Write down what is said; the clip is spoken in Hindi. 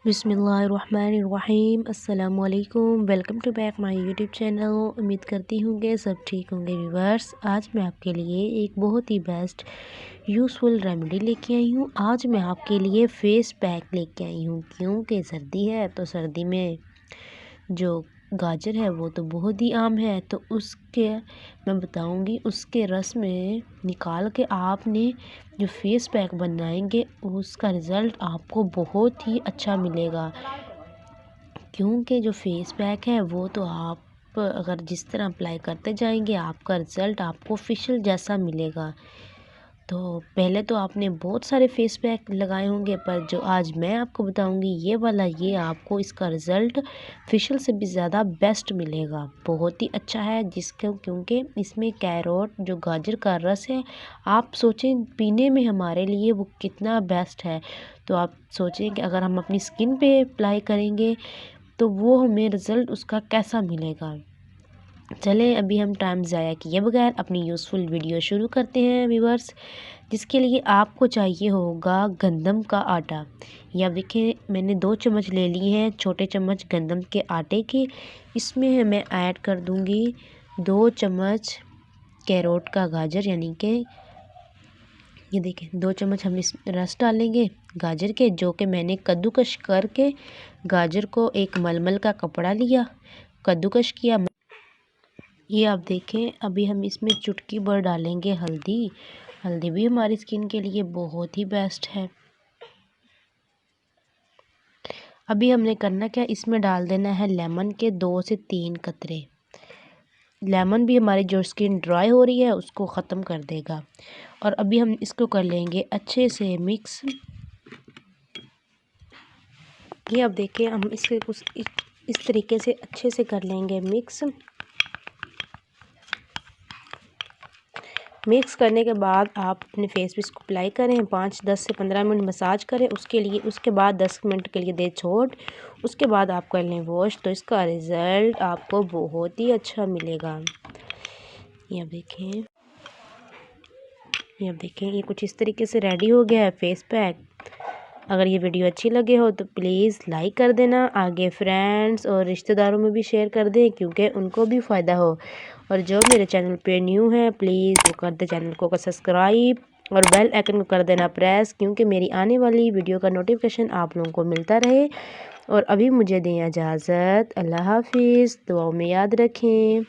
बिस्मिल्लाहिर्रहमानिर्रहीम अस्सलामुअलैकुम। Welcome to back my YouTube channel. उम्मीद करती हूँ कि सब ठीक होंगे व्यूअर्स। आज मैं आपके लिए एक बहुत ही बेस्ट यूज़फुल रेमेडी लेके आई हूँ। आज मैं आपके लिए फेस पैक लेके आई हूँ क्योंकि सर्दी है, तो सर्दी में जो गाजर है वो तो बहुत ही आम है, तो उसके मैं बताऊंगी उसके रस में निकाल के आपने जो फेस पैक बनाएंगे उसका रिज़ल्ट आपको बहुत ही अच्छा मिलेगा। क्योंकि जो फेस पैक है वो तो आप अगर जिस तरह अप्लाई करते जाएंगे आपका रिज़ल्ट आपको फेशियल जैसा मिलेगा। तो पहले तो आपने बहुत सारे फेस पैक लगाए होंगे, पर जो आज मैं आपको बताऊंगी ये वाला, ये आपको इसका रिज़ल्ट फेशियल से भी ज़्यादा बेस्ट मिलेगा। बहुत ही अच्छा है जिसको क्योंकि इसमें कैरोट जो गाजर का रस है, आप सोचें पीने में हमारे लिए वो कितना बेस्ट है। तो आप सोचें कि अगर हम अपनी स्किन पे अप्लाई करेंगे तो वो हमें रिज़ल्ट उसका कैसा मिलेगा। चलें अभी हम टाइम ज़ाया किए बगैर अपनी यूज़फुल वीडियो शुरू करते हैं व्यूअर्स। जिसके लिए आपको चाहिए होगा गंदम का आटा। या देखिए मैंने 2 चम्मच ले लिए हैं, छोटे चम्मच गंदम के आटे के। इसमें मैं ऐड कर दूंगी 2 चम्मच कैरोट का गाजर, यानी कि ये देखिए 2 चम्मच हम इस रस डालेंगे गाजर के, जो कि मैंने कद्दूकश करके गाजर को एक मलमल का कपड़ा लिया, कद्दूकश किया। ये आप देखें अभी हम इसमें चुटकी भर डालेंगे हल्दी। हल्दी भी हमारी स्किन के लिए बहुत ही बेस्ट है। अभी हमने करना क्या, इसमें डाल देना है लेमन के 2 से 3 कतरे। लेमन भी हमारी जो स्किन ड्राई हो रही है उसको ख़त्म कर देगा। और अभी हम इसको कर लेंगे अच्छे से मिक्स। ये आप देखें हम इसके कुछ इस तरीके से अच्छे से कर लेंगे मिक्स। मिक्स करने के बाद आप अपने फेस पे इसको अप्लाई करें, 5-10 से 15 मिनट मसाज करें उसके बाद 10 मिनट के लिए दे छोड़, उसके बाद आप कर लें वॉश। तो इसका रिज़ल्ट आपको बहुत ही अच्छा मिलेगा। ये आप देखें, ये कुछ इस तरीके से रेडी हो गया है फेस पैक। अगर ये वीडियो अच्छी लगे हो तो प्लीज़ लाइक कर देना, आगे फ्रेंड्स और रिश्तेदारों में भी शेयर कर दें क्योंकि उनको भी फ़ायदा हो। और जो मेरे चैनल पे न्यू है प्लीज़ वो कर दे चैनल को सब्सक्राइब और बेल आइकन को कर देना प्रेस, क्योंकि मेरी आने वाली वीडियो का नोटिफिकेशन आप लोगों को मिलता रहे। और अभी मुझे दें इजाज़त, अल्लाह हाफिज़, दुआओं में याद रखें।